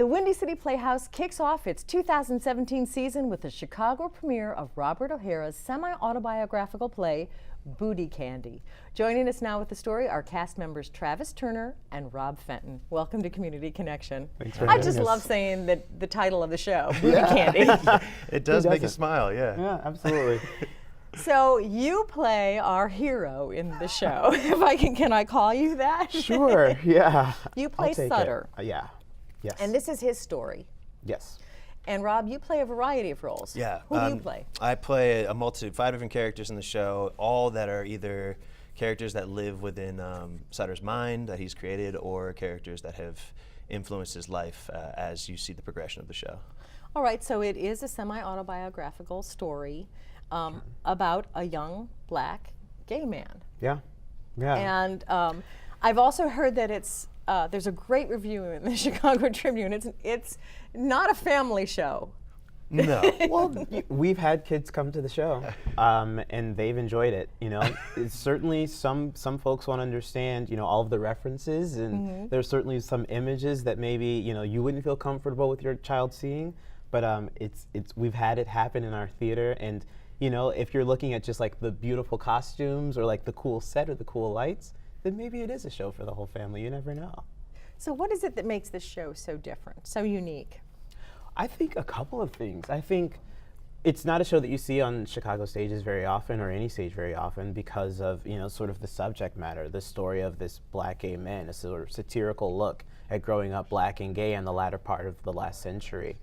The Windy City Playhouse kicks off its 2017 season with the Chicago premiere of Robert O'Hara's semi-autobiographical play, Bootycandy. Joining us now with the story are cast members Travis Turner and Rob Fenton. Welcome to Community Connection. Thanks for I having just us. love saying the title of the show, Bootycandy. It does make you smile, yeah. Yeah, absolutely. So you play our hero in the show. If I can I call you that? Sure, yeah. You play I'll take Sutter. Yeah, yes. And this is his story. Yes. And Rob, you play a variety of roles. Yeah. Who do you play? I play a multitude, 5 different characters in the show, all that are either characters that live within Sutter's mind that he's created, or characters that have influenced his life as you see the progression of the show. All right, so it is a semi-autobiographical story about a young black gay man. Yeah, yeah. And I've also heard that it's there's a great review in the Chicago Tribune. It's not a family show. No. Well, we've had kids come to the show, and they've enjoyed it. You know, it's certainly some folks won't understand, you know, all of the references, and there's certainly some images that maybe, you know, you wouldn't feel comfortable with your child seeing. But we've had it happen in our theater, and you know, if you're looking at just like the beautiful costumes or like the cool set or the cool lights, then maybe it is a show for the whole family. You never know. So what is it that makes this show so different, so unique? I think a couple of things. I think it's not a show that you see on Chicago stages very often, or any stage very often, because of, you know, sort of the subject matter, the story of this black gay man, a sort of satirical look at growing up black and gay in the latter part of the last century.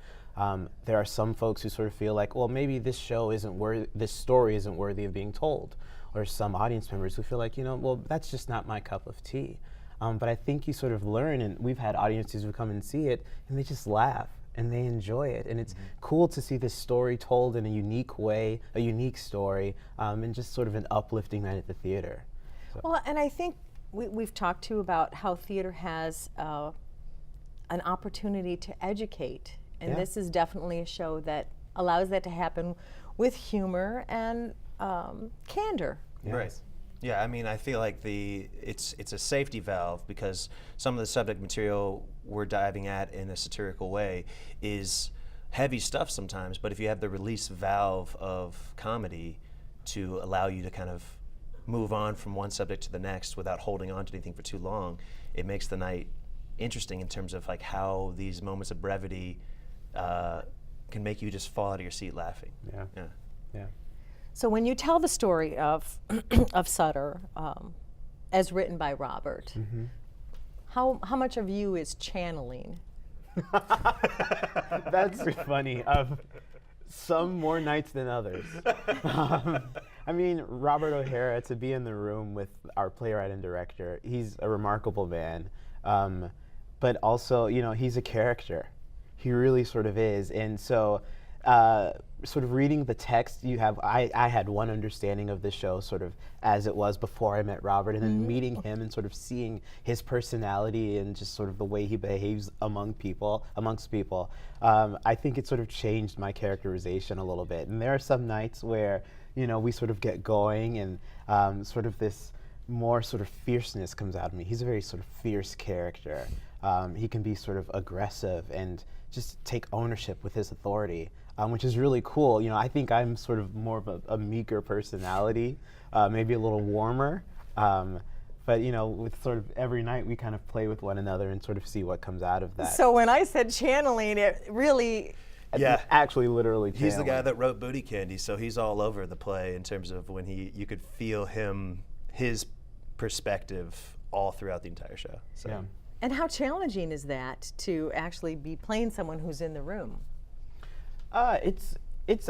There are some folks who sort of feel like, well, maybe this show isn't worthy, this story isn't worthy of being told. Or some audience members who feel like, you know, well, that's just not my cup of tea. But I think you sort of learn, and we've had audiences who come and see it, and they just laugh, and they enjoy it. And it's cool to see this story told in a unique way, a unique story, and just sort of an uplifting night at the theater. So. Well, and I think we've talked too about how theater has an opportunity to educate. And this is definitely a show that allows that to happen with humor and candor. Yes. Right. Yeah, I mean, I feel like it's a safety valve, because some of the subject material we're diving at in a satirical way is heavy stuff sometimes, but if you have the release valve of comedy to allow you to kind of move on from one subject to the next without holding on to anything for too long, it makes the night interesting in terms of like how these moments of brevity can make you just fall out of your seat laughing. Yeah. Yeah. Yeah. So when you tell the story of of Sutter, as written by Robert, how much of you is channeling? That's funny. Some more nights than others. I mean, Robert O'Hara, to be in the room with our playwright and director, he's a remarkable man. But also, you know, he's a character. He really sort of is. And so, sort of reading the text, I had one understanding of the show sort of as it was before I met Robert, and then meeting him and sort of seeing his personality and just sort of the way he behaves amongst people. I think it sort of changed my characterization a little bit. And there are some nights where, you know, we sort of get going, and sort of this more sort of fierceness comes out of me. He's a very sort of fierce character. He can be sort of aggressive and just take ownership with his authority, which is really cool. You know, I think I'm sort of more of a meeker personality, maybe a little warmer. But you know, with sort of every night we kind of play with one another and sort of see what comes out of that. So when I said channeling, it really... Yeah. Actually, literally He's the channeling. guy that wrote Bootycandy, so he's all over the play in terms of when you could feel his perspective all throughout the entire show. So. Yeah. And how challenging is that to actually be playing someone who's in the room? I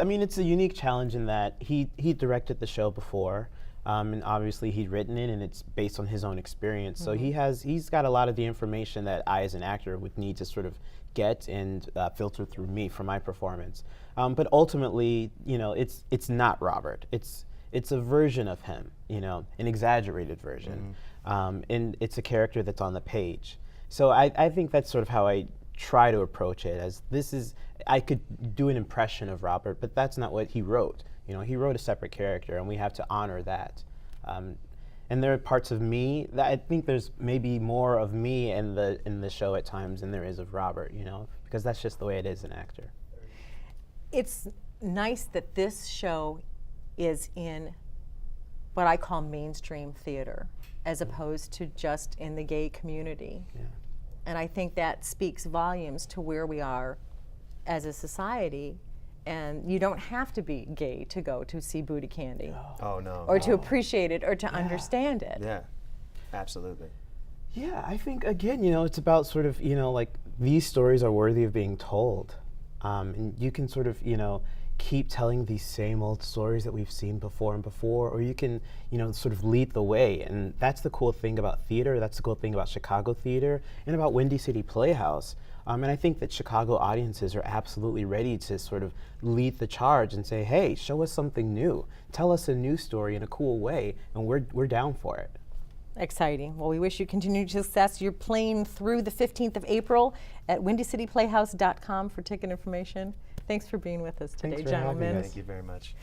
mean, it's a unique challenge in that he directed the show before, and obviously he'd written it, and it's based on his own experience. So he's got a lot of the information that I, as an actor, would need to sort of get and filter through me for my performance. But ultimately, you know, it's not Robert. It's a version of him, you know, an exaggerated version. And it's a character that's on the page. So I think that's sort of how I try to approach it, as I could do an impression of Robert, but that's not what he wrote. You know, he wrote a separate character, and we have to honor that. And there are parts of me that I think there's maybe more of me in the show at times than there is of Robert, you know, because that's just the way it is an actor. It's nice that this show is in what I call mainstream theater, as opposed to just in the gay community. Yeah. And I think that speaks volumes to where we are as a society. And you don't have to be gay to go to see Bootycandy, Oh no. or to appreciate it, or to understand it. Yeah, absolutely. Yeah, I think again, you know, it's about sort of, you know, like these stories are worthy of being told, and you can sort of, you know, keep telling these same old stories that we've seen before and before, or you can, you know, sort of lead the way. And that's the cool thing about theater. That's the cool thing about Chicago theater and about Windy City Playhouse. And I think that Chicago audiences are absolutely ready to sort of lead the charge and say, hey, show us something new. Tell us a new story in a cool way, and we're down for it. Exciting. Well, we wish you continued success. You're playing through the 15th of April at windycityplayhouse.com for ticket information. Thanks for being with us today, Thanks for having gentlemen. us. Thank you very much.